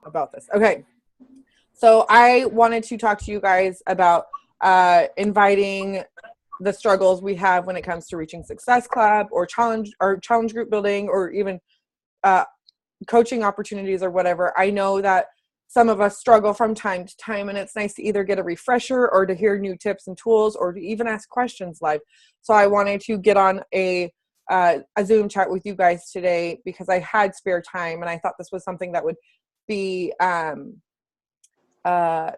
about this. Okay. So I wanted to talk to you guys about inviting the struggles we have when it comes to reaching Success Club or challenge group building or even uh, coaching opportunities or whatever. I know that some of us struggle from time to time, and it's nice to either get a refresher or to hear new tips and tools or to even ask questions live. So I wanted to get on a Zoom chat with you guys today because I had spare time and I thought this was something that would be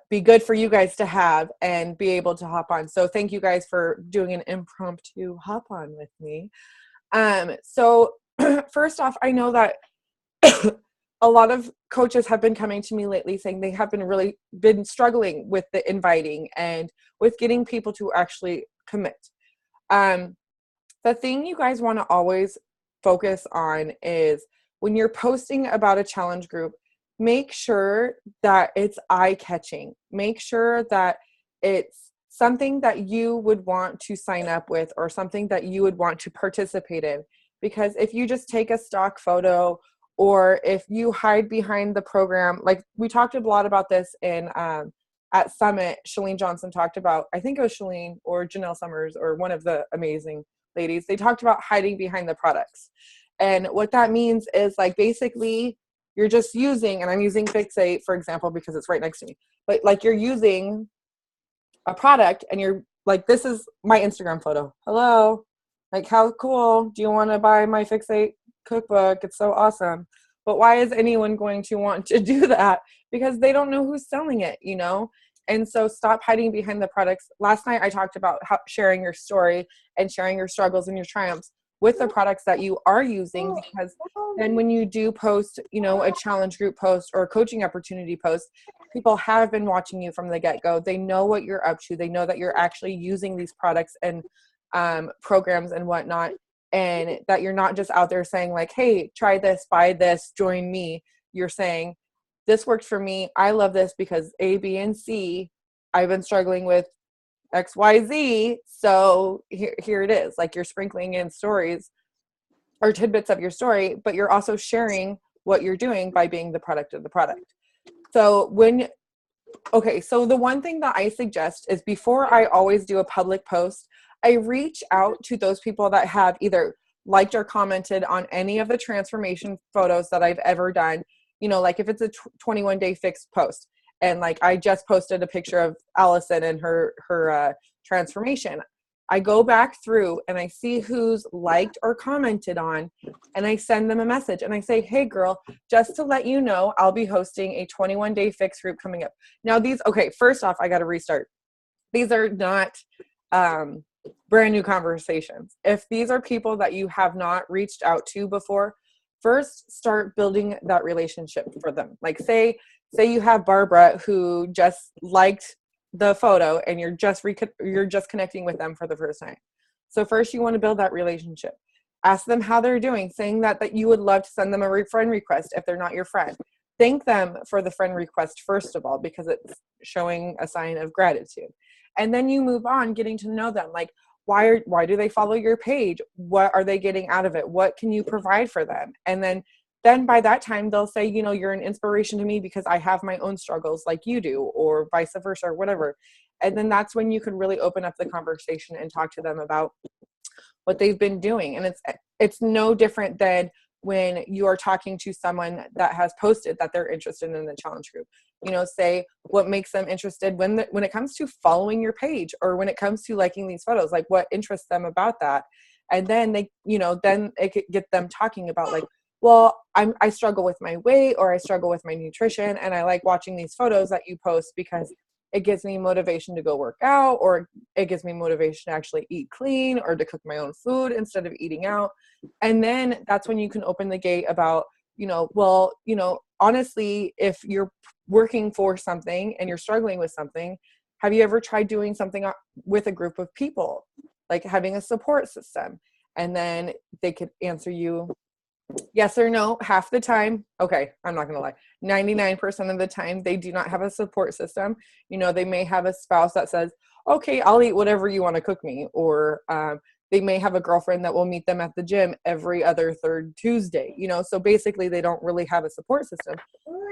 be good for you guys to have and be able to hop on. So thank you guys for doing an impromptu hop on with me. So first off, I know that a lot of coaches have been coming to me lately saying they have been struggling with the inviting and with getting people to actually commit. Um, the thing you guys want to always focus on is when you're posting about a challenge group, make sure that it's eye-catching. Make sure that it's something that you would want to sign up with or something that you would want to participate in. Because if you just take a stock photo or if you hide behind the program, like we talked a lot about this in at Summit, Chalene Johnson talked about, I think it was Chalene or Janelle Summers or one of the amazing ladies, they talked about hiding behind the products. And what that means is like basically you're just using, and I'm using Fixate, for example, because it's right next to me, but like you're using a product and you're like, this is my Instagram photo. Hello. Like, how cool. Do you want to buy my Fixate cookbook? It's so awesome. But why is anyone going to want to do that? Because they don't know who's selling it, you know? And so stop hiding behind the products. Last night I talked about how sharing your story and sharing your struggles and your triumphs with the products that you are using, because then when you do post, you know, a challenge group post or a coaching opportunity post, people have been watching you from the get-go. They know what you're up to. They know that you're actually using these products and programs and whatnot, and that you're not just out there saying like, hey, try this, buy this, join me. You're saying, this worked for me. I love this because A, B, and C, I've been struggling with XYZ. So here it is. Like you're sprinkling in stories or tidbits of your story, but you're also sharing what you're doing by being the product of the product. So so the one thing that I suggest is before I always do a public post, I reach out to those people that have either liked or commented on any of the transformation photos that I've ever done. You know, like if it's a 21-day fixed post, and like I just posted a picture of Allison and her transformation. I go back through and I see who's liked or commented on, and I send them a message and I say, hey girl, just to let you know, I'll be hosting a 21-day fixed group coming up. Now first off, I got to restart. These are not brand new conversations. If these are people that you have not reached out to before, first start building that relationship for them. Like say you have Barbara who just liked the photo and you're just connecting with them for the first time. So first you want to build that relationship. Ask them how they're doing, saying that you would love to send them a friend request if they're not your friend. Thank them for the friend request first of all, because it's showing a sign of gratitude. And then you move on getting to know them. Like, why do they follow your page? What are they getting out of it? What can you provide for them? And then by that time they'll say, you know, you're an inspiration to me because I have my own struggles like you do, or vice versa, or whatever. And then that's when you can really open up the conversation and talk to them about what they've been doing. And it's no different than when you are talking to someone that has posted that they're interested in the challenge group. You know, say what makes them interested when it comes to following your page, or when it comes to liking these photos, like what interests them about that. And then then it could get them talking about like, well, I struggle with my weight, or I struggle with my nutrition, and I like watching these photos that you post because it gives me motivation to go work out, or it gives me motivation to actually eat clean or to cook my own food instead of eating out. And then that's when you can open the gate about, honestly, if you're working for something and you're struggling with something, have you ever tried doing something with a group of people, like having a support system? And then they could answer you yes or no half the time. Okay, I'm not gonna lie, 99% of the time they do not have a support system. You know, they may have a spouse that says, okay, I'll eat whatever you want to cook me, or they may have a girlfriend that will meet them at the gym every other third Tuesday, you know, so basically they don't really have a support system.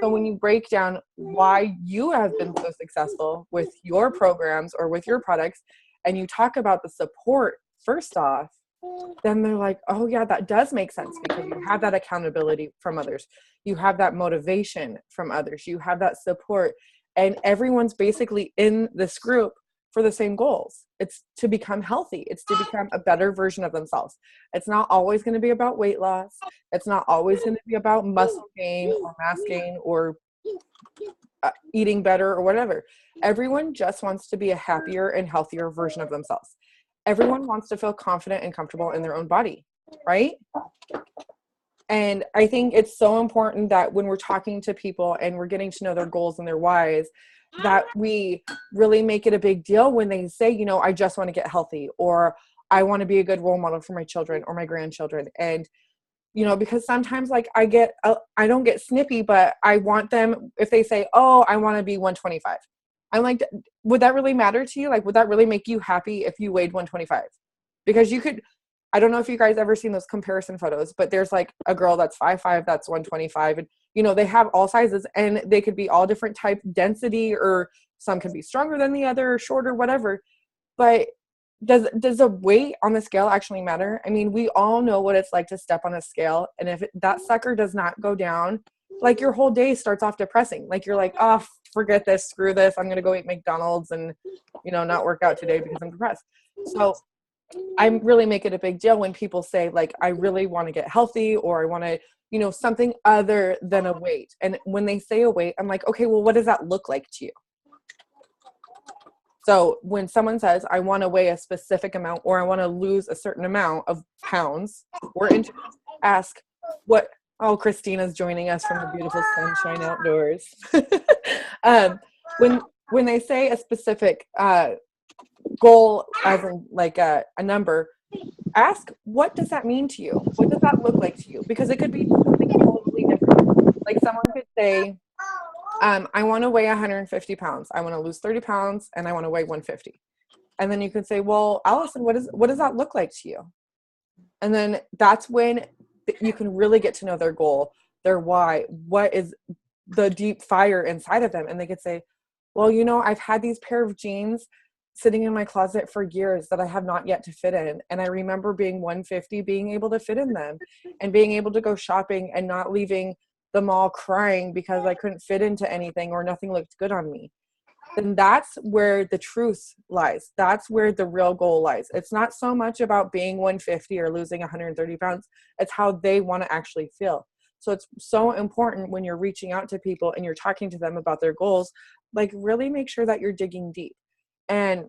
So when you break down why you have been so successful with your programs or with your products, and you talk about the support first off, then they're like, oh yeah, that does make sense, because you have that accountability from others. You have that motivation from others. You have that support, and everyone's basically in this group for the same goals. It's to become healthy. It's to become a better version of themselves. It's not always going to be about weight loss. It's not always going to be about muscle gain or mass gain or eating better or whatever. Everyone just wants to be a happier and healthier version of themselves. Everyone wants to feel confident and comfortable in their own body, right? And I think it's so important that when we're talking to people and we're getting to know their goals and their whys, that we really make it a big deal when they say, you know, I just want to get healthy, or I want to be a good role model for my children or my grandchildren. And, you know, because sometimes like I don't get snippy, but I want them, if they say, oh, I want to be 125. I'm like, would that really matter to you? Like, would that really make you happy if you weighed 125? Because you could, I don't know if you guys ever seen those comparison photos, but there's like a girl that's 5'5", that's 125. And, you know, they have all sizes and they could be all different type density, or some can be stronger than the other, shorter, whatever. But does the weight on the scale actually matter? I mean, we all know what it's like to step on a scale. And if that sucker does not go down, like your whole day starts off depressing. Like you're like, oh, forget this, screw this. I'm going to go eat McDonald's and, you know, not work out today because I'm depressed. So I really make it a big deal when people say like, I really want to get healthy, or I want to, you know, something other than a weight. And when they say a weight, I'm like, okay, well, what does that look like to you? So when someone says, I want to weigh a specific amount, or I want to lose a certain amount of pounds, we're into ask what, oh, Christina's joining us from the beautiful sunshine outdoors. When they say a specific goal, as in like a number, ask, what does that mean to you? What does that look like to you? Because it could be something totally different. Like someone could say, I want to weigh 150 pounds. I want to lose 30 pounds and I want to weigh 150. And then you could say, well, Allison, what does that look like to you? And then that's when you can really get to know their goal, their why, what is the deep fire inside of them. And they could say, well, you know, I've had these pair of jeans sitting in my closet for years that I have not yet to fit in. And I remember being 150, being able to fit in them and being able to go shopping and not leaving the mall crying because I couldn't fit into anything or nothing looked good on me. Then that's where the truth lies. That's where the real goal lies. It's not so much about being 150 or losing 130 pounds. It's how they want to actually feel. So it's so important when you're reaching out to people and you're talking to them about their goals, like really make sure that you're digging deep. And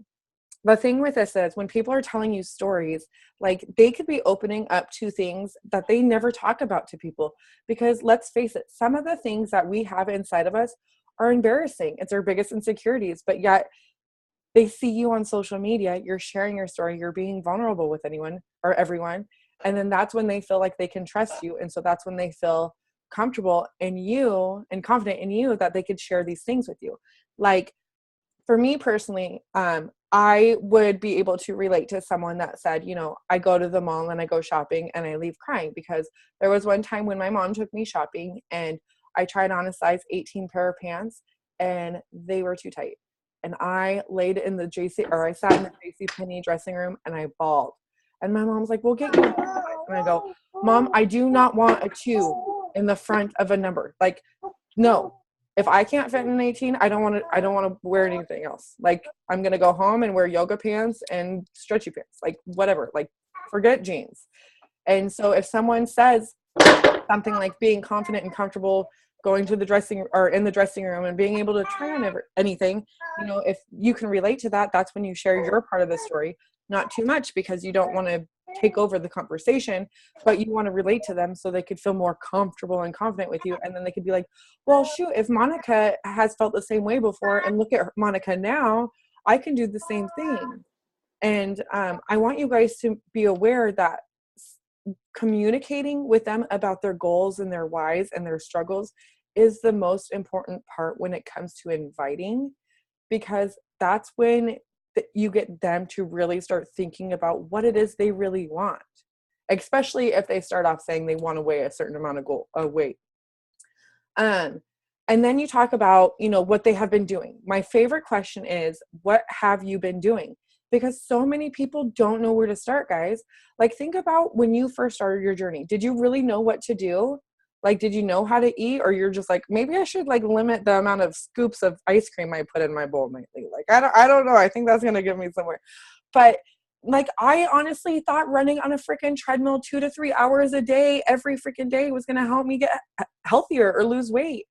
the thing with this is when people are telling you stories, like they could be opening up to things that they never talk about to people, because let's face it, some of the things that we have inside of us are embarrassing. It's our biggest insecurities, but yet they see you on social media, you're sharing your story, you're being vulnerable with anyone or everyone. And then that's when they feel like they can trust you. And so that's when they feel comfortable in you and confident in you that they could share these things with you. Like for me personally, I would be able to relate to someone that said, you know, I go to the mall and I go shopping and I leave crying, because there was one time when my mom took me shopping and I tried on a size 18 pair of pants and they were too tight. And I laid in the I sat in the JCPenney dressing room and I bawled. And my mom's like, we'll get you a size. And I go, Mom, I do not want a 2 in the front of a number. Like, no. If I can't fit in an 18, I don't want to wear anything else. Like, I'm going to go home and wear yoga pants and stretchy pants, like whatever, like forget jeans. And so if someone says something like being confident and comfortable going to the dressing or in the dressing room and being able to try on anything, you know, if you can relate to that, that's when you share your part of the story. Not too much, because you don't want to take over the conversation, but you want to relate to them so they could feel more comfortable and confident with you. And then they could be like, well, shoot, if Monica has felt the same way before and look at Monica now, I can do the same thing. And I want you guys to be aware that communicating with them about their goals and their whys and their struggles is the most important part when it comes to inviting, because that's when that you get them to really start thinking about what it is they really want, especially if they start off saying they want to weigh a certain amount of weight. And then you talk about, what they have been doing. My favorite question is, what have you been doing? Because so many people don't know where to start, guys. Like, think about when you first started your journey. Did you really know what to do? Like, did you know how to eat? Or you're just like, maybe I should limit the amount of scoops of ice cream I put in my bowl nightly. I don't know. I think that's going to get me somewhere. But I honestly thought running on a freaking treadmill 2 to 3 hours a day, every freaking day, was going to help me get healthier or lose weight.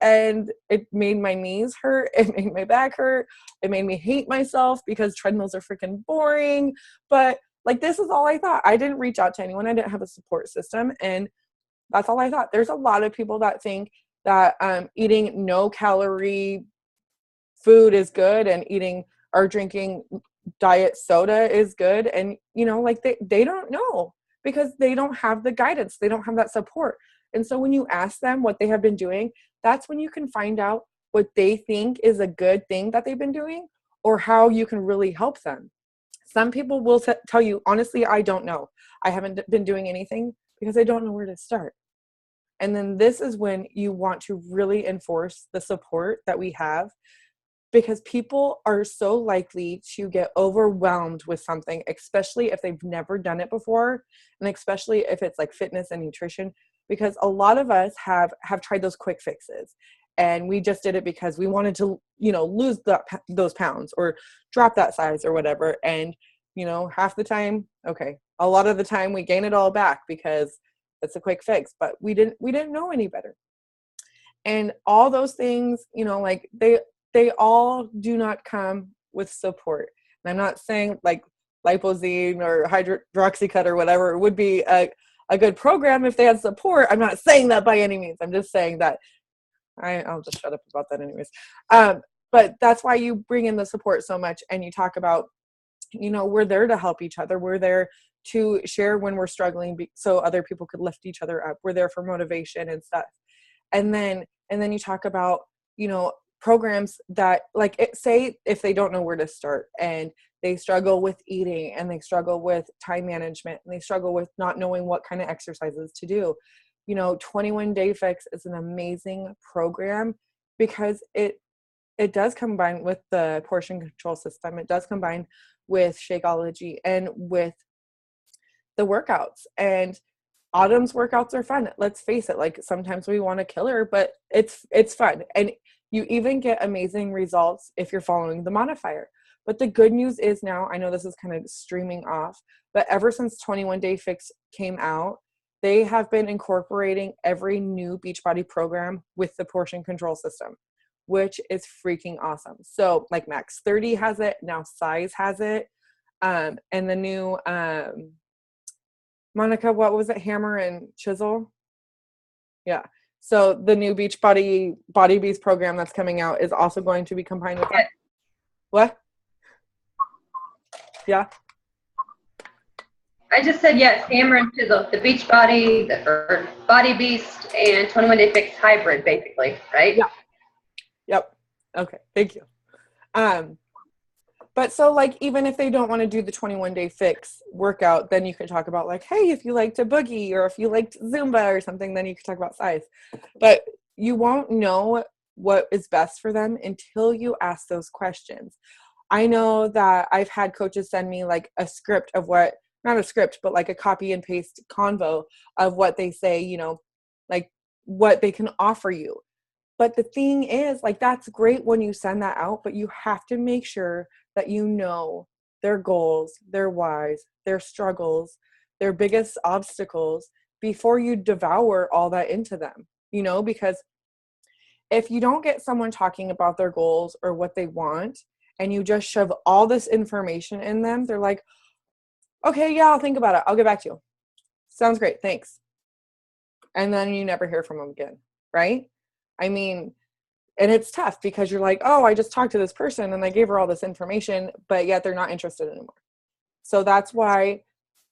And it made my knees hurt. It made my back hurt. It made me hate myself because treadmills are freaking boring. But this is all I thought. I didn't reach out to anyone. I didn't have a support system. And that's all I thought. There's a lot of people that think that eating no calorie food is good and eating or drinking diet soda is good. And, they don't know because they don't have the guidance. They don't have that support. And so when you ask them what they have been doing, that's when you can find out what they think is a good thing that they've been doing or how you can really help them. Some people will tell you, honestly, I don't know. I haven't been doing anything because I don't know where to start. And then this is when you want to really enforce the support that we have, because people are so likely to get overwhelmed with something, especially if they've never done it before, and especially if it's like fitness and nutrition, because a lot of us have tried those quick fixes, and we just did it because we wanted to, lose those pounds or drop that size or whatever. And, half the time, okay, a lot of the time we gain it all back because it's a quick fix, but we didn't know any better. And all those things, they all do not come with support. And I'm not saying Lipozene or Hydroxycut or whatever would be a good program if they had support. I'm not saying that by any means. I'm just saying that I'll just shut up about that anyways. But that's why you bring in the support so much, and you talk about, we're there to help each other. We're there to share when we're struggling so other people could lift each other up. We're there for motivation and stuff. And then you talk about, programs that say if they don't know where to start and they struggle with eating and they struggle with time management and they struggle with not knowing what kind of exercises to do. 21 Day Fix is an amazing program because it does combine with the portion control system. It does combine with Shakeology and with the workouts. And Autumn's workouts are fun. Let's face it, sometimes we want to kill her, but it's fun. And you even get amazing results if you're following the modifier. But the good news is now, I know this is kind of streaming off, but ever since 21 Day Fix came out, they have been incorporating every new Beachbody program with the portion control system, which is freaking awesome. So Max 30 has it, now Size has it, and the new Monica, what was it? Hammer and Chisel? Yeah. So the new Beachbody Body Beast program that's coming out is also going to be combined with that. What? Yeah. I just said yes, Hammer and Chisel, the Beachbody, or Body Beast, and 21 Day Fix hybrid, basically, right? Yeah. Yep. Okay. Thank you. But so even if they don't want to do the 21 Day Fix workout, then you could talk about hey, if you like to boogie or if you liked Zumba or something, then you could talk about Size. But you won't know what is best for them until you ask those questions. I know that I've had coaches send me a script of not a script, but a copy and paste convo of what they say, what they can offer you. But the thing is, that's great when you send that out, but you have to make sure that their goals, their whys, their struggles, their biggest obstacles before you devour all that into them, because if you don't get someone talking about their goals or what they want and you just shove all this information in them, they're like, okay, yeah, I'll think about it. I'll get back to you. Sounds great. Thanks. And then you never hear from them again, right? I mean, and it's tough because you're like, oh, I just talked to this person and I gave her all this information, but yet they're not interested anymore. So that's why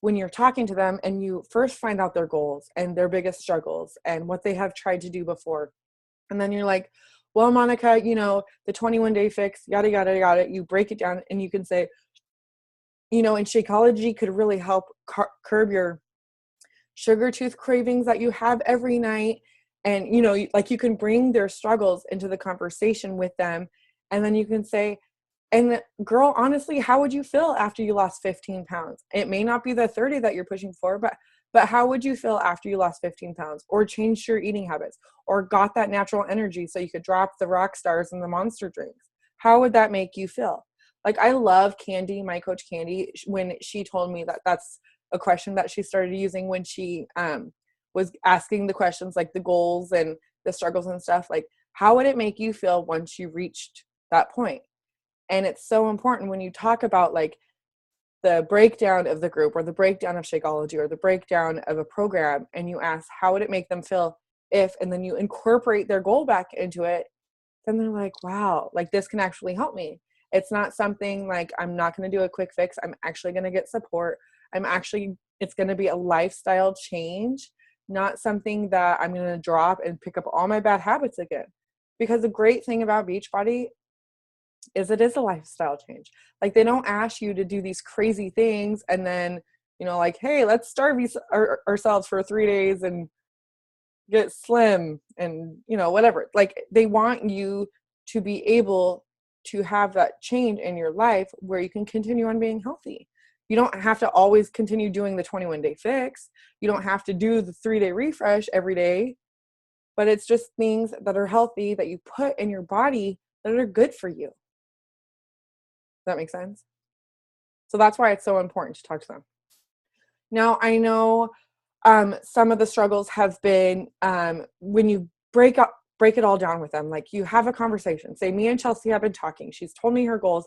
when you're talking to them and you first find out their goals and their biggest struggles and what they have tried to do before, and then you're like, well, Monica, you know, the 21-day fix, yada, yada, yada. You break it down and you can say, you know, and Shakeology could really help curb your sugar tooth cravings that you have every night. And, you know, like you can bring their struggles into the conversation with them. And then you can say, and girl, honestly, how would you feel after you lost 15 pounds? It may not be the 30 that you're pushing for, but how would you feel after you lost 15 pounds or changed your eating habits or got that natural energy so you could drop the rock stars and the monster drinks? How would that make you feel? Like, I love Candy, my coach Candy, when she told me that that's a question that she started using when she was asking the questions like the goals and the struggles and stuff. Like, how would it make you feel once you reached that point? And it's so important when you talk about like the breakdown of the group or the breakdown of Shakeology or the breakdown of a program, and you ask, how would it make them feel if, and then you incorporate their goal back into it, then they're like, wow, like this can actually help me. It's not something like, I'm not going to do a quick fix. I'm actually going to get support. It's going to be a lifestyle change, not something that I'm going to drop and pick up all my bad habits again. Because the great thing about Beachbody is it is a lifestyle change. Like, they don't ask you to do these crazy things and then, you know, like, hey, let's starve ourselves for 3 days and get slim and, you know, whatever. Like, they want you to be able to have that change in your life where you can continue on being healthy. You don't have to always continue doing the 21-day fix. You don't have to do the 3-day refresh every day, but it's just things that are healthy that you put in your body that are good for you. Does that make sense? So that's why it's so important to talk to them. Now, I know some of the struggles have been when you break it all down with them. Like, you have a conversation. Say, me and Chelsea have been talking. She's told me her goals,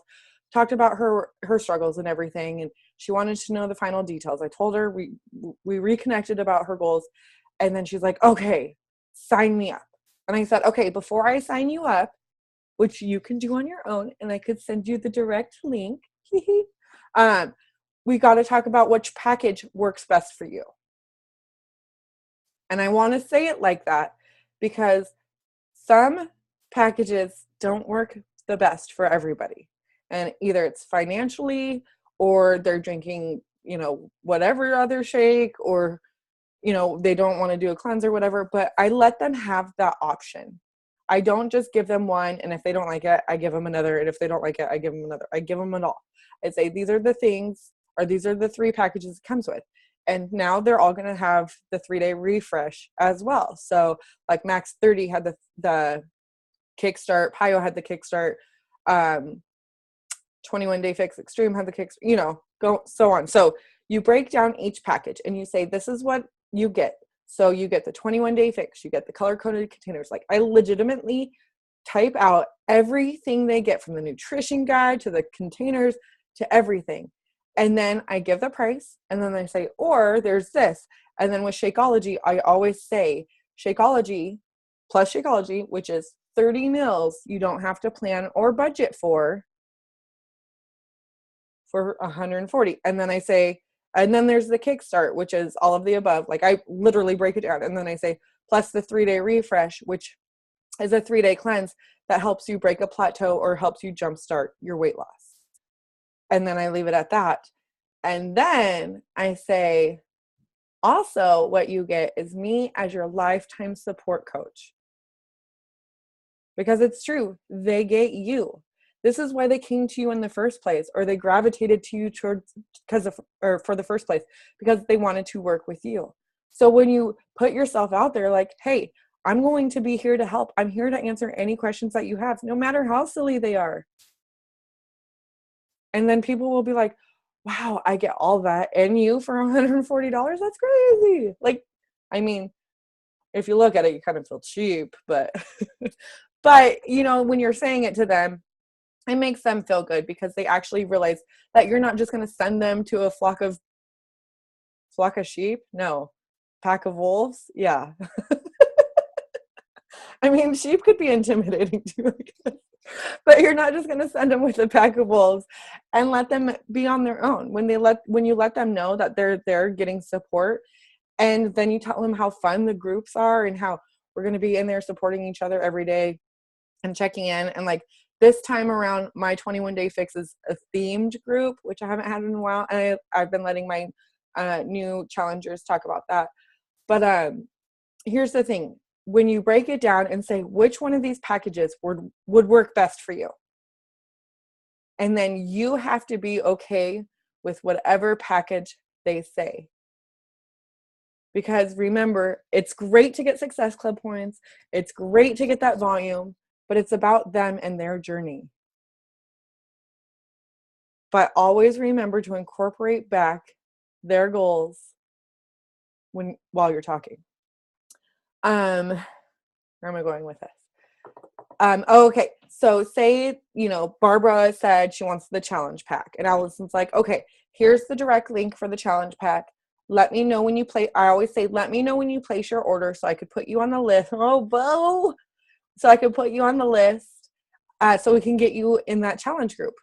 talked about her struggles and everything, and she wanted to know the final details. I told her, we reconnected about her goals, and then she's like, okay, sign me up. And I said, okay, before I sign you up, which you can do on your own, and I could send you the direct link, we got to talk about which package works best for you. And I want to say it like that because some packages don't work the best for everybody. And either it's financially, or they're drinking, you know, whatever other shake, or, you know, they don't want to do a cleanse or whatever, but I let them have that option. I don't just give them one, and if they don't like it, I give them another, and if they don't like it, I give them another. I give them it all. I say, these are the things, or these are the 3 packages it comes with. And now they're all going to have the 3-day refresh as well. So like Max 30 had the Kickstart, Pio had the Kickstart, 21-day fix extreme had the Kickstart, you know, go so on. So you break down each package and you say, this is what you get. So you get the 21-day fix, you get the color-coded containers. Like, I legitimately type out everything they get, from the nutrition guide to the containers to everything. And then I give the price, and then I say, or there's this. And then with Shakeology, I always say Shakeology plus Shakeology, which is 30 meals you don't have to plan or budget for 140. And then I say, and then there's the Kickstart, which is all of the above. Like, I literally break it down. And then I say, plus the 3-day refresh, which is a 3-day cleanse that helps you break a plateau or helps you jumpstart your weight loss. And then I leave it at that. And then I say, also what you get is me as your lifetime support coach. Because it's true, they get you. This is why they came to you in the first place, or they gravitated to you for the first place, because they wanted to work with you. So when you put yourself out there like, hey, I'm going to be here to help. I'm here to answer any questions that you have, no matter how silly they are. And then people will be like, wow, I get all that and you for $140? That's crazy. Like, I mean, if you look at it, you kind of feel cheap, but but you know, when you're saying it to them, it makes them feel good because they actually realize that you're not just going to send them to a flock of sheep. No, pack of wolves. Yeah. I mean, sheep could be intimidating too, I guess. But you're not just going to send them with a pack of wolves and let them be on their own. When you let them know that they're getting support, and then you tell them how fun the groups are and how we're going to be in there supporting each other every day. and checking in. And like this time around, my 21 Day Fix is a themed group, which I haven't had in a while. And I've been letting my new challengers talk about that. But here's the thing. When you break it down and say which one of these packages would work best for you, and then you have to be okay with whatever package they say. Because remember, it's great to get Success Club points. It's great to get that volume, but it's about them and their journey. But always remember to incorporate back their goals while you're talking. Where am I going with this? Okay, so say, Barbara said she wants the challenge pack, and Allison's like, okay, here's the direct link for the challenge pack. Let me know when you I always say, let me know when you place your order so I could put you on the list. Oh, Bo! So I could put you on the list so we can get you in that challenge group.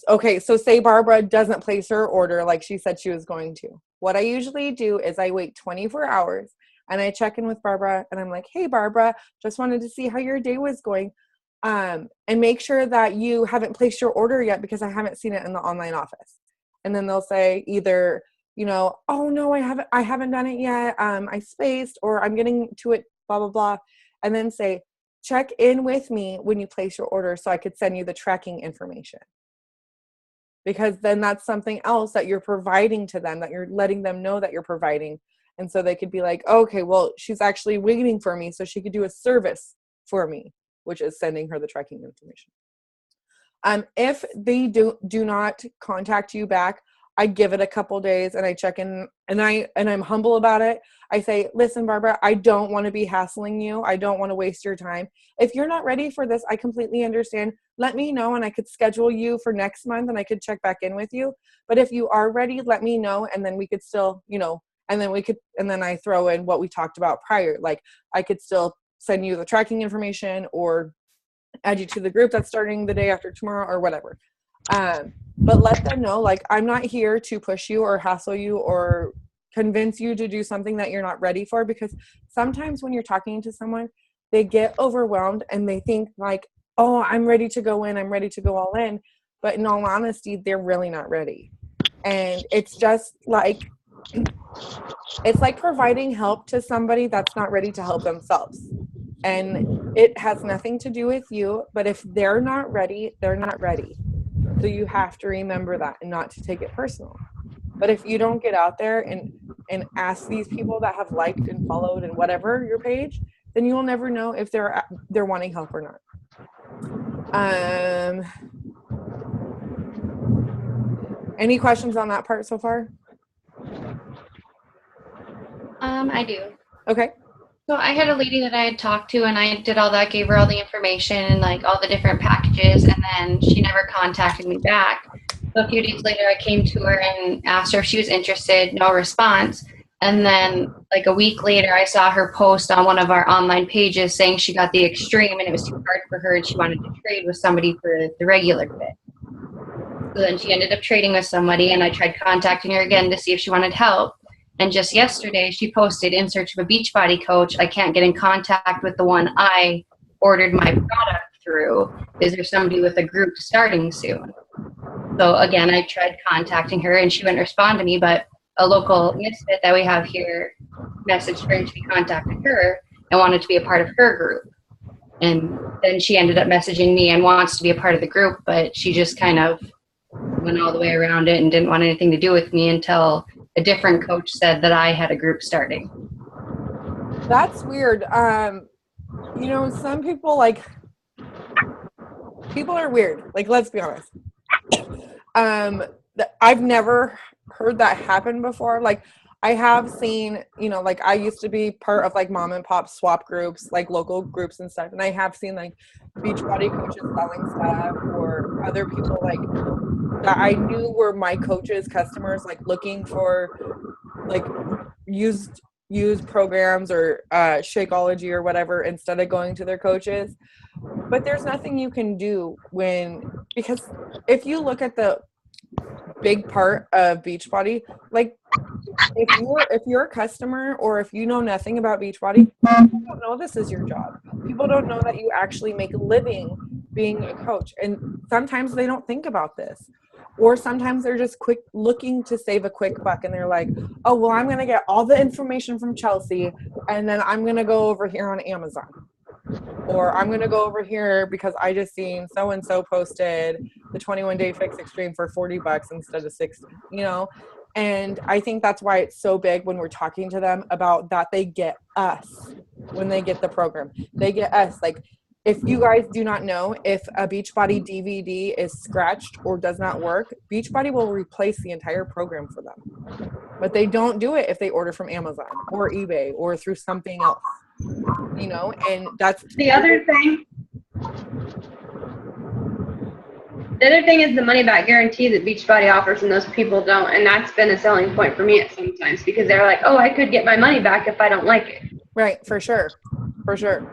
Okay, so say Barbara doesn't place her order like she said she was going to. What I usually do is I wait 24 hours and I check in with Barbara and I'm like, hey, Barbara, just wanted to see how your day was going. And make sure that you haven't placed your order yet because I haven't seen it in the online office. And then they'll say either, oh no, I haven't done it yet. I spaced, or I'm getting to it, blah, blah, blah. And then say, check in with me when you place your order so I could send you the tracking information. Because then that's something else that you're providing to them, that you're letting them know that you're providing. And so they could be like, okay, well, she's actually waiting for me so she could do a service for me, which is sending her the tracking information. If they do not contact you back, I give it a couple days and I check in, and I'm humble about it. I say, listen, Barbara, I don't want to be hassling you. I don't want to waste your time. If you're not ready for this, I completely understand. Let me know and I could schedule you for next month and I could check back in with you. But if you are ready, let me know, and then we could still, and then I throw in what we talked about prior. Like I could still send you the tracking information or add you to the group that's starting the day after tomorrow or whatever. But let them know, like, I'm not here to push you or hassle you or convince you to do something that you're not ready for, because sometimes when you're talking to someone, they get overwhelmed and they think like, oh, I'm ready to go in, I'm ready to go all in. But in all honesty, they're really not ready. And it's just like, it's like providing help to somebody that's not ready to help themselves. And it has nothing to do with you, but if they're not ready, they're not ready. So you have to remember that and not to take it personal. But if you don't get out there and ask these people that have liked and followed and whatever your page, then you will never know if they're wanting help or not. Any questions on that part so far? I do. Okay. So I had a lady that I had talked to, and I did all that, gave her all the information and like all the different packages, and then she never contacted me back. So a few days later, I came to her and asked her if she was interested. No response. And then like a week later, I saw her post on one of our online pages saying she got the extreme and it was too hard for her and she wanted to trade with somebody for the regular fit. So then she ended up trading with somebody, and I tried contacting her again to see if she wanted help. And just yesterday, she posted, in search of a Beachbody coach. I can't get in contact with the one I ordered my product through. Is there somebody with a group starting soon? So again, I tried contacting her and she wouldn't respond to me, but a local misfit that we have here messaged her and she contacted her and wanted to be a part of her group. And then she ended up messaging me and wants to be a part of the group, but she just kind of went all the way around it and didn't want anything to do with me until a different coach said that I had a group starting. That's weird. Some people are weird. Like, let's be honest. I've never heard that happen before. Like, I have seen, like I used to be part of like mom and pop swap groups, like local groups and stuff. And I have seen like Beachbody coaches selling stuff, or other people like that I knew were my coaches, customers, like looking for like used programs or Shakeology or whatever instead of going to their coaches. But there's nothing you can do because if you look at the big part of Beachbody, like if you're a customer or if you know nothing about Beachbody, people don't know this is your job. People don't know that you actually make a living being a coach. And sometimes they don't think about this. Or sometimes they're just looking to save a quick buck, and they're like, oh, well, I'm going to get all the information from Chelsea, and then I'm going to go over here on Amazon. Or I'm going to go over here because I just seen so-and-so posted the 21-day fix extreme for $40 instead of $60, you know? And I think that's why it's so big when we're talking to them about that they get us when they get the program. They get us. Like, if you guys do not know, if a Beachbody DVD is scratched or does not work, Beachbody will replace the entire program for them. But they don't do it if they order from Amazon or eBay or through something else, you know? And that's The other thing is the money back guarantee that Beachbody offers, and those people don't. And that's been a selling point for me at sometimes, because they're like, oh, I could get my money back if I don't like it. right. For sure. For sure.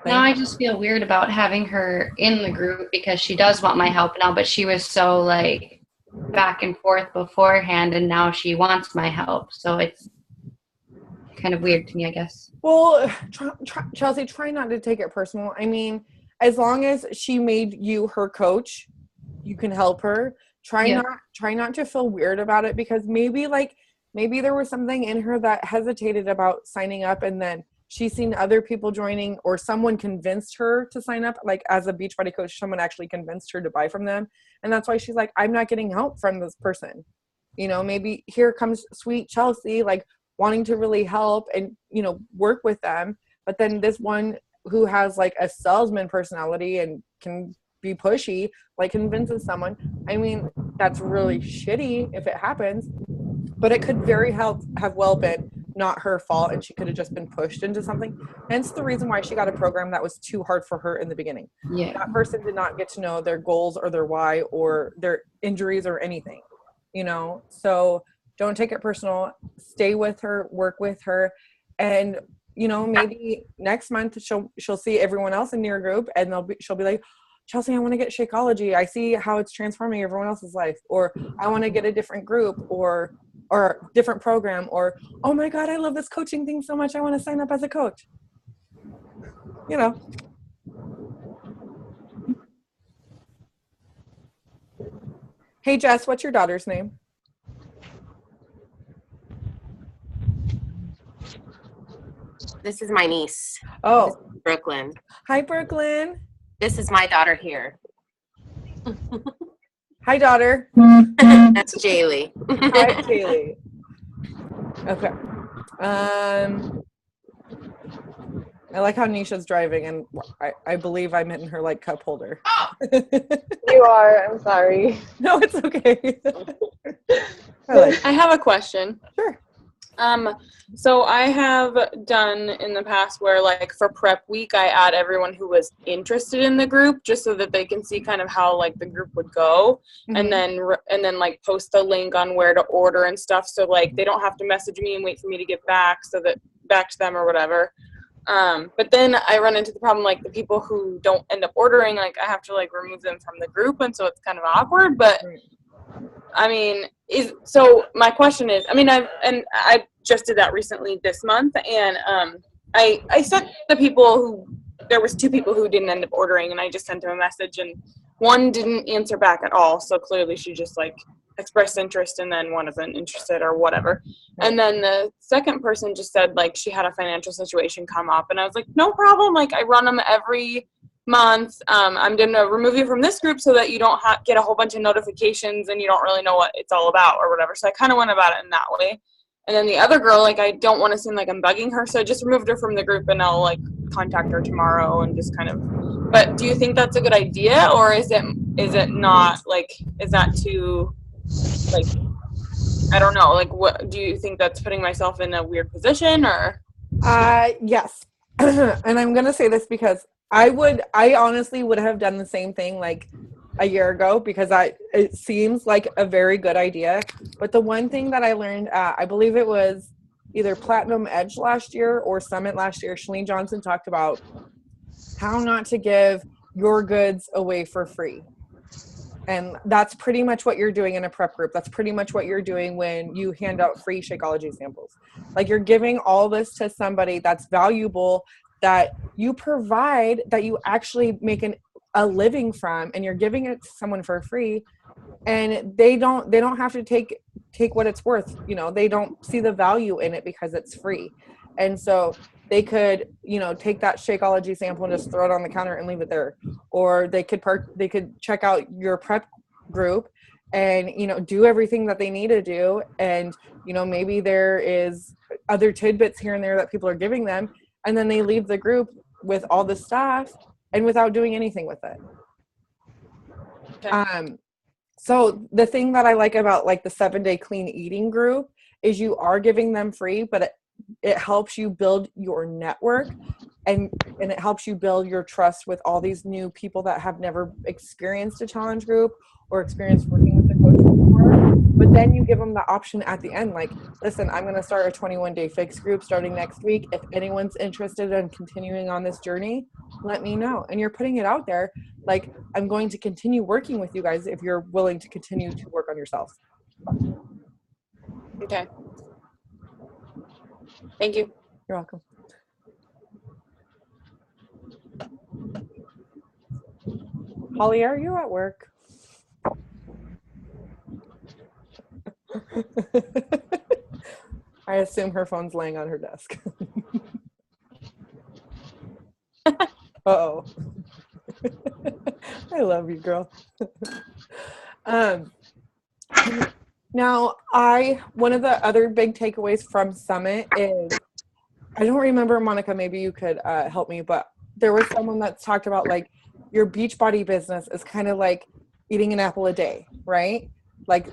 Now I just feel weird about having her in the group because she does want my help now, but she was so like back and forth beforehand, and now she wants my help. So it's kind of weird to me, I guess. Well, Chelsea, try not to take it personal. I mean, as long as she made you her coach, you can help her. Try not to feel weird about it, because maybe there was something in her that hesitated about signing up, and then she's seen other people joining, or someone convinced her to sign up. Like, as a Beachbody coach, someone actually convinced her to buy from them. And that's why she's like, I'm not getting help from this person. You know, maybe here comes sweet Chelsea, like wanting to really help and, you know, work with them. But then this one who has like a salesman personality and can be pushy, like convinces someone. I mean, that's really shitty if it happens, but it could have well been not her fault, and she could have just been pushed into something. Hence the reason why she got a program that was too hard for her in the beginning. Yeah. That person did not get to know their goals or their why or their injuries or anything, you know? So don't take it personal. Stay with her, work with her, and, you know, maybe next month she'll see everyone else in your group, and she'll be like, Chelsea, I want to get Shakeology. I see how it's transforming everyone else's life. Or I want to get a different group or different program, or, oh my God, I love this coaching thing so much, I want to sign up as a coach. You know. Hey, Jess, what's your daughter's name? This is my niece. Oh, Brooklyn. hi, Brooklyn. This is my daughter here. Hi, daughter. That's Jaylee. Hi, Kaylee. Okay. I like how Nisha's driving, and I believe I'm in her like cup holder. You are. I'm sorry. No, it's okay. I have a question. Sure. So I have done in the past where, like, for prep week, I add everyone who was interested in the group just so that they can see kind of how, like, the group would go, and then like post a link on where to order and stuff, so like they don't have to message me and wait for me to get back to them or whatever. But then I run into the problem, like, the people who don't end up ordering, like, I have to like remove them from the group, and so it's kind of awkward. But I mean, so my question is, I mean, I just did that recently this month, and I sent the people who, there was 2 people who didn't end up ordering, and I just sent them a message, and one didn't answer back at all, so clearly she just like expressed interest, and then one isn't interested or whatever. And then the second person just said like she had a financial situation come up, and I was like, no problem, like I run them every month. I'm going to remove you from this group so that you don't get a whole bunch of notifications and you don't really know what it's all about or whatever. So I kind of went about it in that way. And then the other girl, like, I don't want to seem like I'm bugging her, so I just removed her from the group, and I'll like contact her tomorrow and just kind of. But do you think that's a good idea, or is it not? Like, is that too, like, I don't know. Like, what do you think that's putting myself in a weird position, or? Yes. And I'm gonna say this because I honestly would have done the same thing like a year ago, because it seems like a very good idea. But the one thing that I learned at, I believe it was either Platinum Edge last year or Summit last year, Chalene Johnson talked about how not to give your goods away for free. And that's pretty much what you're doing in a prep group. That's pretty much what you're doing when you hand out free Shakeology samples. Like, you're giving all this to somebody that's valuable, that you provide, that you actually make a living from, and you're giving it to someone for free, and they don't have to take what it's worth. You know, they don't see the value in it because it's free. And so they could, you know, take that Shakeology sample and just throw it on the counter and leave it there. Or they could check out your prep group and, you know, do everything that they need to do. And, you know, maybe there is other tidbits here and there that people are giving them, and then they leave the group with all the stuff and without doing anything with it. Okay. So the thing that I like about like the 7-day clean eating group is you are giving them free, but it helps you build your network, and it helps you build your trust with all these new people that have never experienced a challenge group or experienced working with a coach before. But then you give them the option at the end, like, listen, I'm going to start a 21-day fix group starting next week. If anyone's interested in continuing on this journey, let me know. And you're putting it out there, like, I'm going to continue working with you guys if you're willing to continue to work on yourself. Okay. Thank you. You're welcome. Holly, are you at work? I assume her phone's laying on her desk. Uh-oh. I love you, girl. Now, one of the other big takeaways from Summit is, I don't remember, Monica, maybe you could help me, but there was someone that talked about, like, your Beachbody business is kind of like eating an apple a day, right? Like,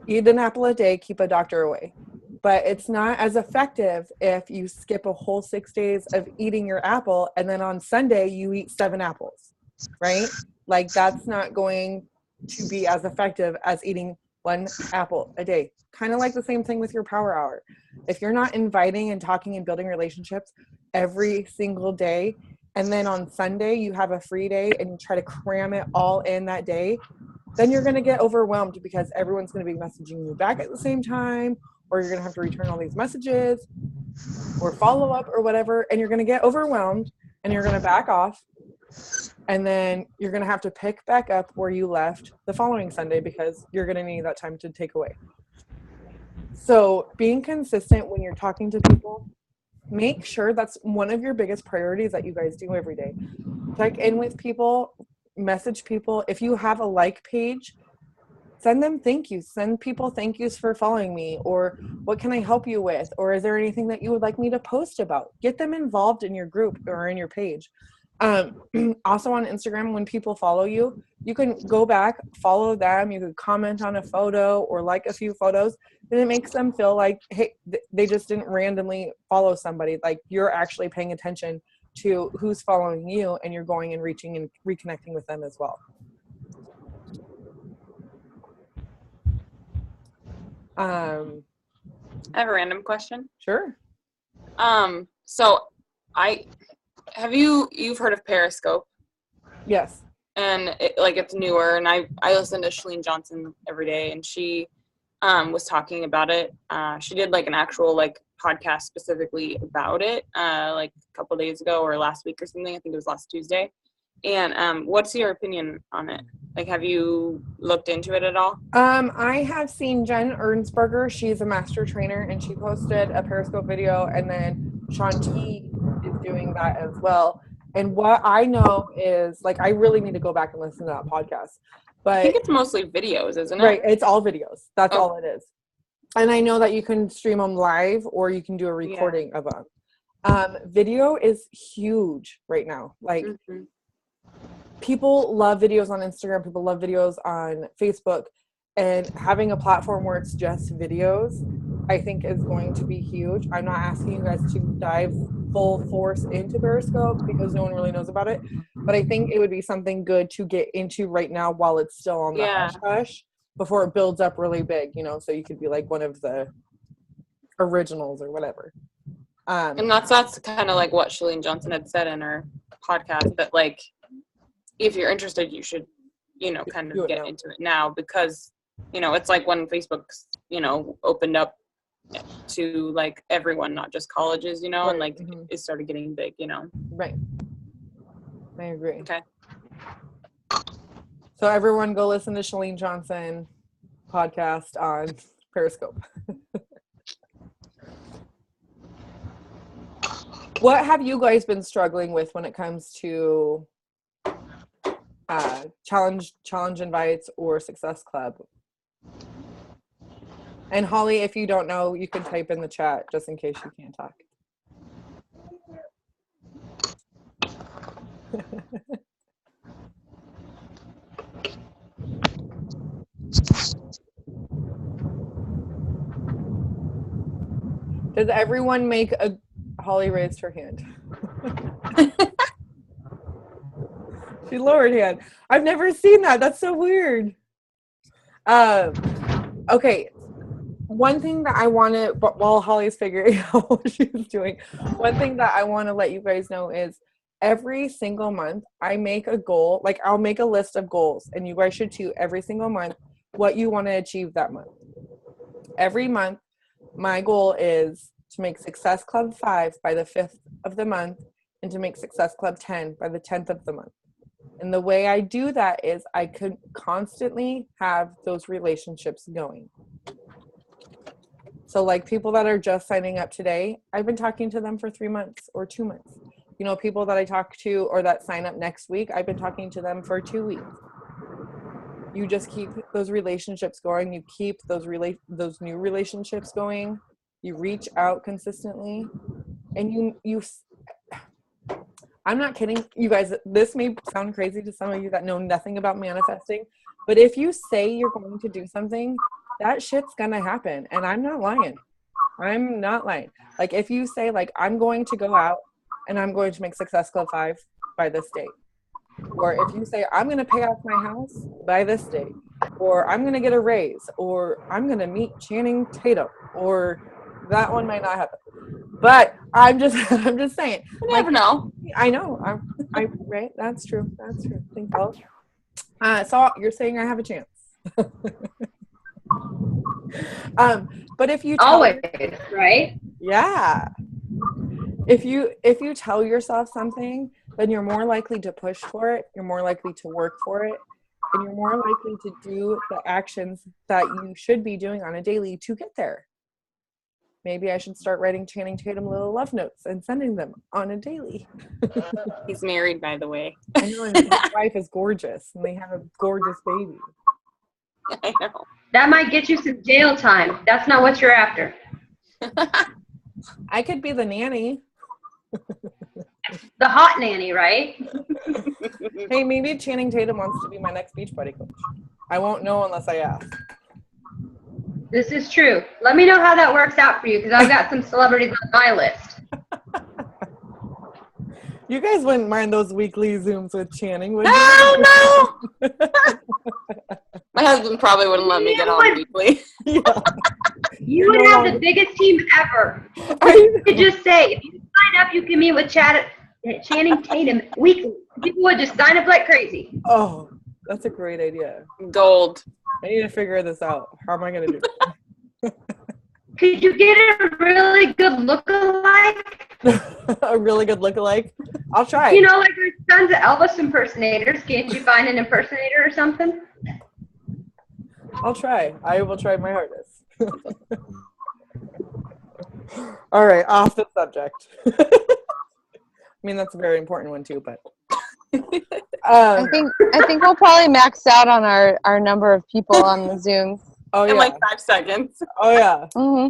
eat an apple a day, keep a doctor away. But it's not as effective if you skip a whole 6 days of eating your apple and then on Sunday you eat 7 apples, right? Like, that's not going to be as effective as eating 1 apple a day. Kind of like the same thing with your power hour. If you're not inviting and talking and building relationships every single day, and then on Sunday you have a free day and you try to cram it all in that day, then you're going to get overwhelmed because everyone's going to be messaging you back at the same time, or you're going to have to return all these messages or follow up or whatever, and you're going to get overwhelmed and you're going to back off, and then you're going to have to pick back up where you left the following Sunday because you're going to need that time to take away. So being consistent when you're talking to people, make sure that's one of your biggest priorities that you guys do every day. Check in with people, message people. If you have a like page, send them thank yous. Send people thank yous for following me, or what can I help you with? Or is there anything that you would like me to post about? Get them involved in your group or in your page. Also on Instagram, when people follow you, you can go back, follow them. You can comment on a photo or like a few photos, and it makes them feel like, hey, they just didn't randomly follow somebody. Like, you're actually paying attention to who's following you, and you're going and reaching and reconnecting with them as well. I have a random question. Sure. So you've heard of Periscope? Yes. And it's newer, and I listen to Chalene Johnson every day, and she was talking about it. She did like an actual podcast specifically about it like a couple days ago or last week or something. I think it was last Tuesday. And what's your opinion on it? Like, have you looked into it at all? I have seen Jen Ernsberger. She's a master trainer, and she posted a Periscope video, and then Shaun T is doing that as well. And what I know is, I really need to go back and listen to that podcast. But I think it's mostly videos, isn't it? Right. It's all videos. That's all it is. And I know that you can stream them live, or you can do a recording of them. Video is huge right now. People love videos on Instagram. People love videos on Facebook. And having a platform where it's just videos, I think, is going to be huge. I'm not asking you guys to dive full force into Periscope because no one really knows about it. But I think it would be something good to get into right now while it's still on the hush before it builds up really big, so you could be like one of the originals or whatever. And that's kind of like what Chalene Johnson had said in her podcast, that if you're interested, you should kind Do of it get now. into it now because, it's like when Facebook's, opened up to like everyone, not just colleges, and Right. like Mhm. it started getting big, Right. I agree. Okay. So everyone go listen to Shalene Johnson podcast on Periscope. What have you guys been struggling with when it comes to challenge invites or Success Club? And Holly, if you don't know, you can type in the chat just in case you can't talk. Does everyone make a... Holly raised her hand. She lowered hand. I've never seen that. That's so weird. Okay. One thing that I want to, while Holly's figuring out what she's doing, one thing that I want to let you guys know is every single month I make a goal. Like I'll make a list of goals, and you guys should too, every single month, what you want to achieve that month. Every month, my goal is to make Success Club 5 by the 5th of the month and to make Success Club 10 by the 10th of the month. And the way I do that is I could constantly have those relationships going. So like people that are just signing up today, I've been talking to them for 3 months or 2 months. People that I talk to or that sign up next week, I've been talking to them for 2 weeks. You just keep those relationships going. You keep those new relationships going. You reach out consistently, and you. I'm not kidding, you guys. This may sound crazy to some of you that know nothing about manifesting, but if you say you're going to do something, that shit's gonna happen, and I'm not lying. I'm not lying. Like if you say like I'm going to go out and I'm going to make Success Club 5 by this date. Or if you say, I'm going to pay off my house by this date, or I'm going to get a raise, or I'm going to meet Channing Tatum, or that one might not happen. But I'm just saying. You never know. I know. I right. That's true. Thank you. So you're saying I have a chance. But if you Always, right? Yeah. If you tell yourself something, then you're more likely to push for it, you're more likely to work for it, and you're more likely to do the actions that you should be doing on a daily to get there. Maybe I should start writing Channing Tatum little love notes and sending them on a daily. He's married, by the way. I know, and his wife is gorgeous, and they have a gorgeous baby. I know. That might get you some jail time. That's not what you're after. I could be the nanny. The hot nanny, right? Hey, maybe Channing Tatum wants to be my next Beachbody coach. I won't know unless I ask. This is true. Let me know how that works out for you, because I've got some celebrities on my list. You guys wouldn't mind those weekly Zooms with Channing, would you? No. My husband probably wouldn't let me get on weekly. Yeah. You would have the biggest team ever. You could just say, if you sign up, you can meet with Channing Tatum weekly. People would just sign up like crazy. Oh, that's a great idea. Gold. I need to figure this out. How am I going to do it? Could you get a really good lookalike? A really good lookalike? I'll try. You know, like there's tons of Elvis impersonators. Can't you find an impersonator or something? I'll try. I will try my hardest. All right, off the subject. I mean, that's a very important one too, but I think we'll probably max out on our number of people on the Zooms. oh In yeah, like 5 seconds. oh yeah. Hmm.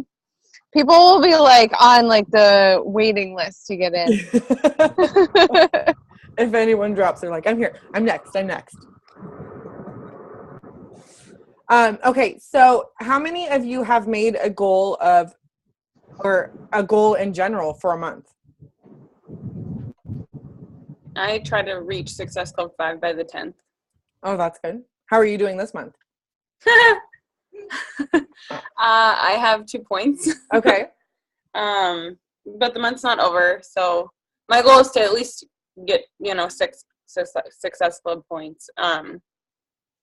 People will be like on like the waiting list to get in. If anyone drops, they're like, I'm here. I'm next. Okay, so how many of you have made a goal of, or a goal in general for a month? I try to reach Success Club 5 by the 10th. Oh, that's good. How are you doing this month? I have 2 points. Okay. But the month's not over, so my goal is to at least get 6 Success Club points.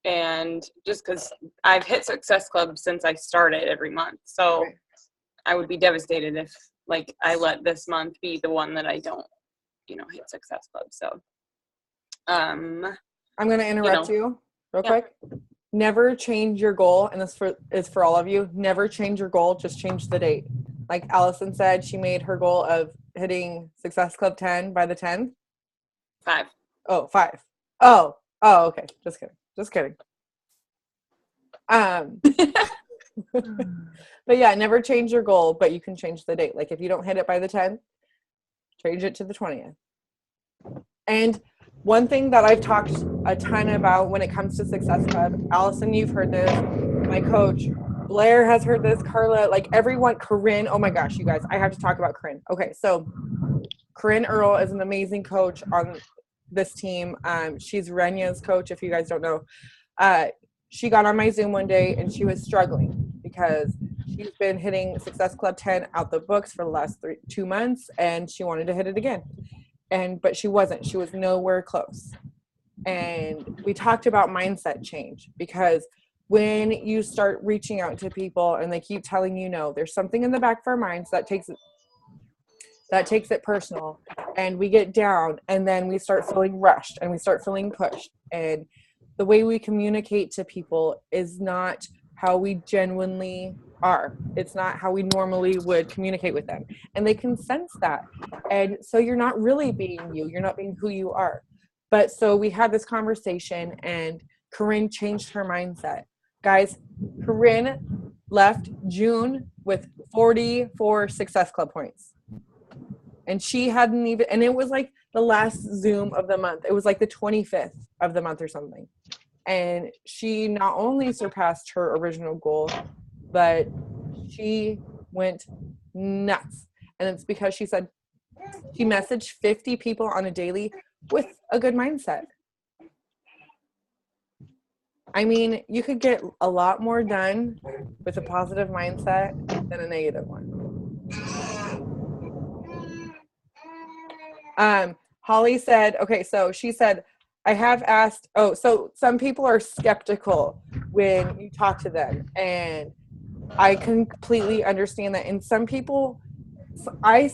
And just because I've hit Success Club since I started every month. So Right. I would be devastated if like I let this month be the one that I don't, hit Success Club. So I'm going to interrupt you real Yeah. quick. Never change your goal, and this is for all of you. Never change your goal, just change the date. Like Allison said, she made her goal of hitting Success Club 10 by the 10th. 5. Oh, 5. Oh, okay. Just kidding. But yeah, never change your goal, but you can change the date. Like if you don't hit it by the 10th, change it to the 20th. And one thing that I've talked a ton about when it comes to Success Club, Allison, you've heard this, my coach, Blair has heard this, Carla, like everyone, Corinne, oh my gosh, you guys, I have to talk about Corinne. Okay, so Corinne Earl is an amazing coach on this team. She's Renya's coach, if you guys don't know. She got on my Zoom one day and she was struggling because she's been hitting Success Club 10 out the books for the last 2 months, and she wanted to hit it again. But she wasn't. She was nowhere close. And we talked about mindset change, because when you start reaching out to people and they keep telling you no, there's something in the back of our minds that takes it personal, and we get down, and then we start feeling rushed and we start feeling pushed. And the way we communicate to people is not how we genuinely are. It's not how we normally would communicate with them. And they can sense that. And so you're not really being you. You're not being who you are. But so we had this conversation, and Corinne changed her mindset. Guys, Corinne left June with 44 Success Club points. And she hadn't even, and it was like the last Zoom of the month. It was like the 25th of the month or something. And she not only surpassed her original goal, but she went nuts. And it's because she said she messaged 50 people on a daily with a good mindset. I mean, you could get a lot more done with a positive mindset than a negative one. Holly said, okay, so she said, I have asked, so some people are skeptical when you talk to them, and I completely understand that. And some people, I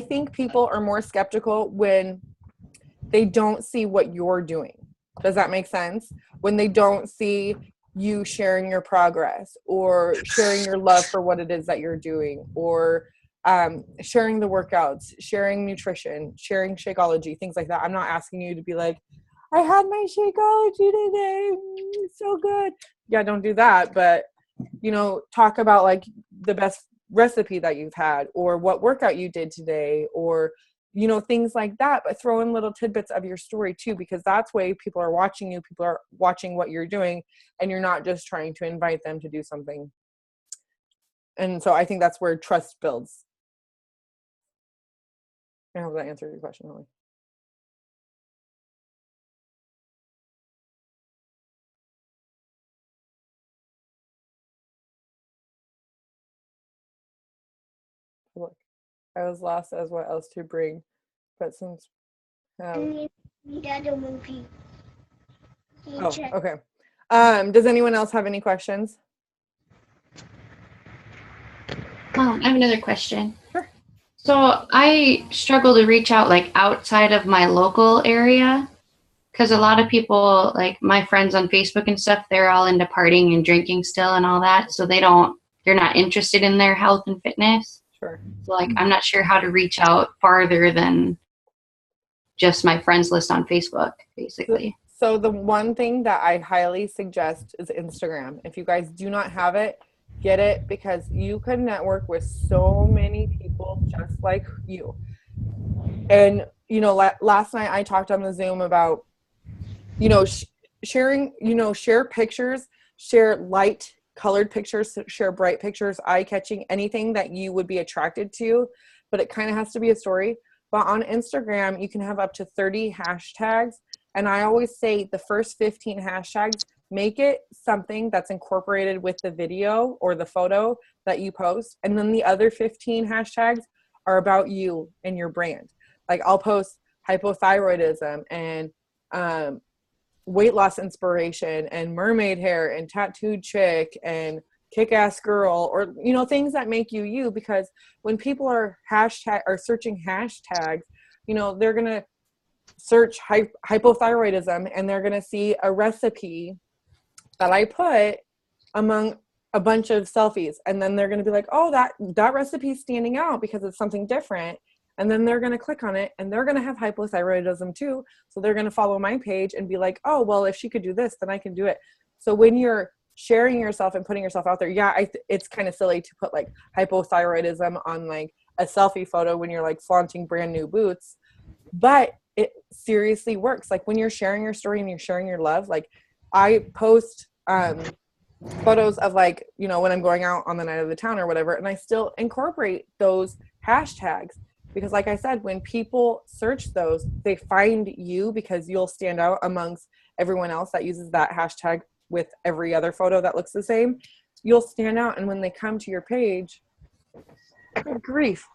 think people are more skeptical when they don't see what you're doing. Does that make sense? When they don't see you sharing your progress, or sharing your love for what it is that you're doing, or sharing the workouts, sharing nutrition, sharing Shakeology, things like that. I'm not asking you to be like, I had my Shakeology today, it's so good. Yeah, don't do that. But, talk about like the best recipe that you've had, or what workout you did today, or, things like that. But throw in little tidbits of your story too, because that's way people are watching you. People are watching what you're doing, and you're not just trying to invite them to do something. And so I think that's where trust builds. I hope that answered your question, Holly. Look, I was lost as what else to bring, but since okay. Does anyone else have any questions? I have another question. Sure. So I struggle to reach out like outside of my local area, because a lot of people, like my friends on Facebook and stuff, they're all into partying and drinking still and all that. So they're not interested in their health and fitness. Sure. So like, I'm not sure how to reach out farther than just my friends list on Facebook, basically. So the one thing that I highly suggest is Instagram. If you guys do not have it, get it, because you can network with so many people just like you. And, last night I talked on the Zoom about, sharing, share pictures, share light colored pictures, share bright pictures, eye-catching, anything that you would be attracted to, but it kind of has to be a story. But on Instagram, you can have up to 30 hashtags. And I always say the first 15 hashtags, make it something that's incorporated with the video or the photo that you post. And then the other 15 hashtags are about you and your brand. Like I'll post hypothyroidism and weight loss inspiration and mermaid hair and tattooed chick and kick-ass girl, or things that make you you, because when people are searching hashtags, they're gonna search hypothyroidism and they're gonna see a recipe that I put among a bunch of selfies, and then they're gonna be like, oh, that recipe is standing out because it's something different, and then they're gonna click on it and they're gonna have hypothyroidism too, so they're gonna follow my page and be like, oh, well, if she could do this, then I can do it. So when you're sharing yourself and putting yourself out there, it's kind of silly to put like hypothyroidism on like a selfie photo when you're like flaunting brand new boots, but it seriously works. Like when you're sharing your story and you're sharing your love, like I post photos of like, when I'm going out on the night of the town or whatever, and I still incorporate those hashtags because like I said, when people search those, they find you because you'll stand out amongst everyone else that uses that hashtag with every other photo that looks the same. You'll stand out, and when they come to your page, good grief,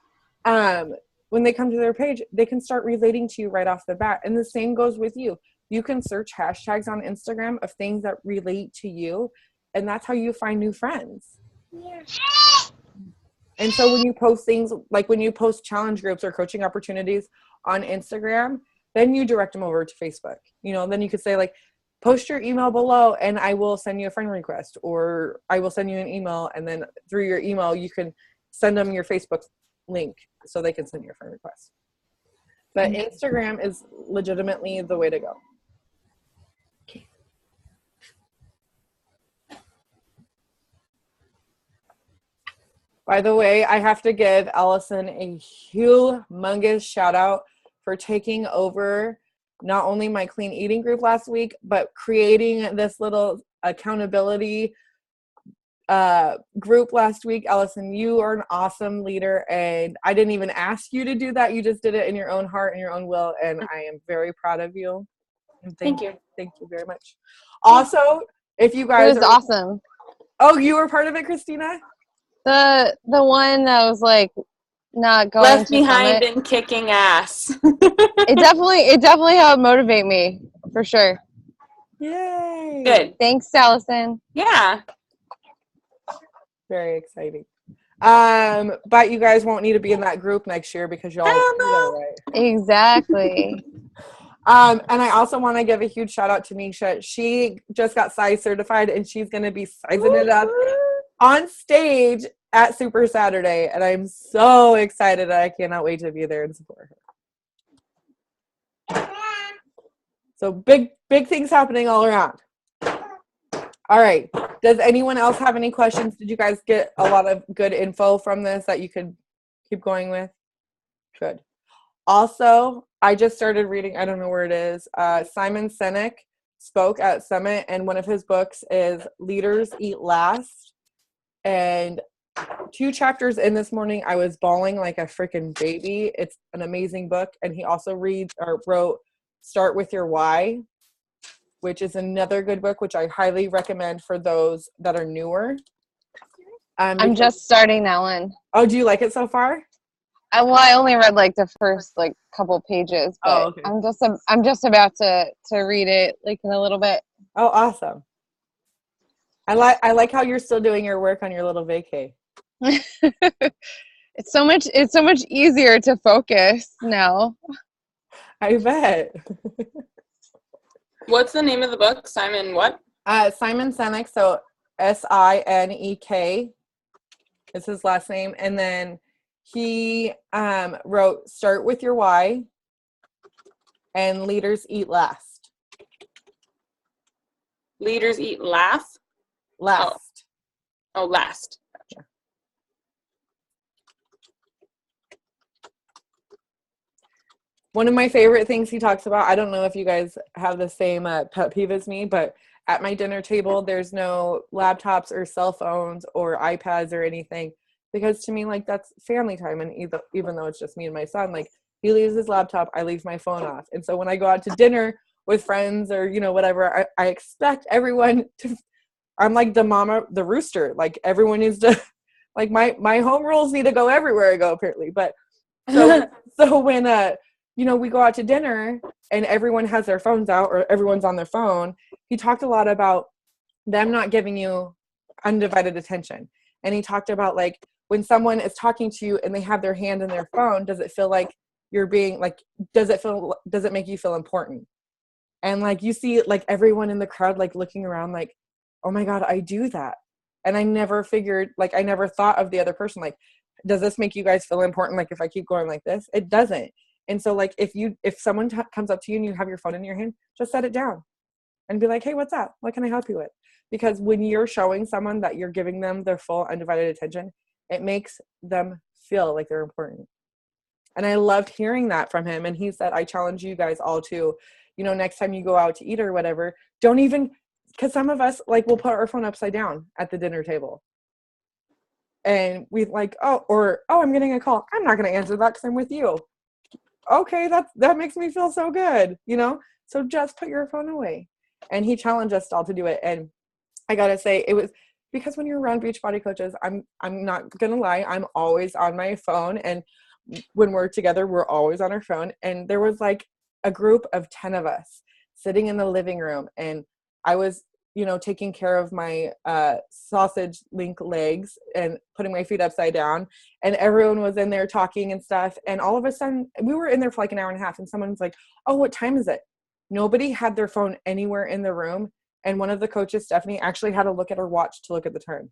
when they come to their page, they can start relating to you right off the bat. And the same goes with you. You can search hashtags on Instagram of things that relate to you, and that's how you find new friends. Yeah. And so when you post things, like when you post challenge groups or coaching opportunities on Instagram, then you direct them over to Facebook. Then you could say like, post your email below and I will send you a friend request, or I will send you an email, and then through your email you can send them your Facebook link so they can send you a friend request. But Instagram is legitimately the way to go. Okay. By the way, I have to give Allison a humongous shout out for taking over not only my clean eating group last week, but creating this little accountability group last week. Allison, you are an awesome leader, and I didn't even ask you to do that. You just did it in your own heart and your own will, and I am very proud of you. And Thank you. Thank you very much. Also, if you guys It was awesome. Oh, you were part of it, Christina? The one that was like not going Left to behind Summit. and kicking ass. It definitely helped motivate me for sure. Yay! Good. Thanks, Allison. Yeah. Very exciting. But you guys won't need to be in that group next year because y'all do that right. Exactly. And I also want to give a huge shout out to Nisha. She just got size certified, and she's going to be sizing it up on stage at Super Saturday, and I'm so excited. I cannot wait to be there and support her. So big things happening all around. All right. Does anyone else have any questions? Did you guys get a lot of good info from this that you could keep going with? Good. Also, I just started reading, I don't know where it is, Simon Sinek spoke at Summit, and one of his books is Leaders Eat Last. And 2 chapters in this morning, I was bawling like a freaking baby. It's an amazing book. And he also wrote Start With Your Why, which is another good book, which I highly recommend for those that are newer. I'm just starting that one. Oh, do you like it so far? I only read like the first like couple pages, but okay. I'm just about to read it like in a little bit. Oh, awesome. I like how you're still doing your work on your little vacay. It's so much easier to focus now. I bet. What's the name of the book? Simon what? Simon Sinek, so Sinek is his last name. And then he wrote Start With Your Why and Leaders Eat Last. Leaders Eat Last? Last. Oh, last. Gotcha. One of my favorite things he talks about, I don't know if you guys have the same pet peeve as me, but at my dinner table, there's no laptops or cell phones or iPads or anything, because to me, like, that's family time. And even though it's just me and my son, like, he leaves his laptop, I leave my phone off. And so when I go out to dinner with friends or, whatever, I expect everyone to, I'm like the rooster, like everyone needs to, like my home rules need to go everywhere I go, apparently. But so when, we go out to dinner and everyone has their phones out or everyone's on their phone, he talked a lot about them not giving you undivided attention. And he talked about like when someone is talking to you and they have their hand in their phone, does it feel like you're being like, does it make you feel important? And like you see like everyone in the crowd like looking around like, oh my God, I do that. And I never thought of the other person like, does this make you guys feel important? Like if I keep going like this, it doesn't. And so like if someone comes up to you and you have your phone in your hand, just set it down and be like, hey, what's up? What can I help you with? Because when you're showing someone that you're giving them their full undivided attention, it makes them feel like they're important. And I loved hearing that from him. And he said, I challenge you guys all to, you know, next time you go out to eat or whatever, don't even, because some of us like will put our phone upside down at the dinner table. And we like, I'm getting a call. I'm not going to answer that because I'm with you. Okay, that makes me feel so good, you know? So just put your phone away. And he challenged us all to do it. And I got to say, it was because when you're around Beachbody coaches, I'm not going to lie, I'm always on my phone. And when we're together, we're always on our phone. And there was like a group of 10 of us sitting in the living room. And I was, you know, taking care of my sausage link legs and putting my feet upside down. And everyone was in there talking and stuff. And all of a sudden, we were in there for like an hour and a half. And someone's like, oh, what time is it? Nobody had their phone anywhere in the room. And one of the coaches, Stephanie, actually had to look at her watch to look at the time.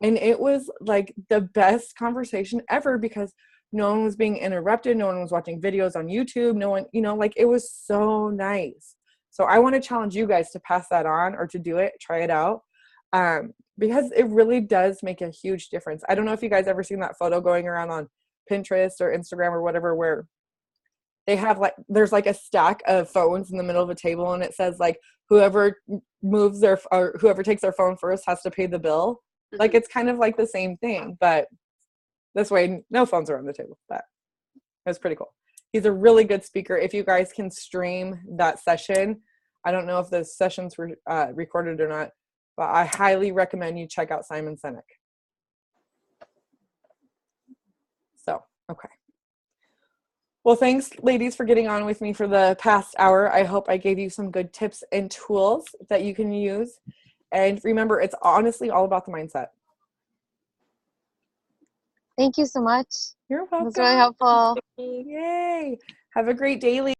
And it was like the best conversation ever because no one was being interrupted. No one was watching videos on YouTube. No one, you know, like it was so nice. So I want to challenge you guys to pass that on or to do it, try it out, because it really does make a huge difference. I don't know if you guys ever seen that photo going around on Pinterest or Instagram or whatever, where they have like, there's like a stack of phones in the middle of a table and it says like, whoever takes their phone first has to pay the bill. Mm-hmm. Like it's kind of like the same thing, but this way, no phones are on the table. But it was pretty cool. He's a really good speaker. If you guys can stream that session, I don't know if those sessions were recorded or not, but I highly recommend you check out Simon Sinek. So, okay. Well, thanks, ladies, for getting on with me for the past hour. I hope I gave you some good tips and tools that you can use. And remember, it's honestly all about the mindset. Thank you so much. You're welcome. It was really helpful. Yay. Have a great day, ladies.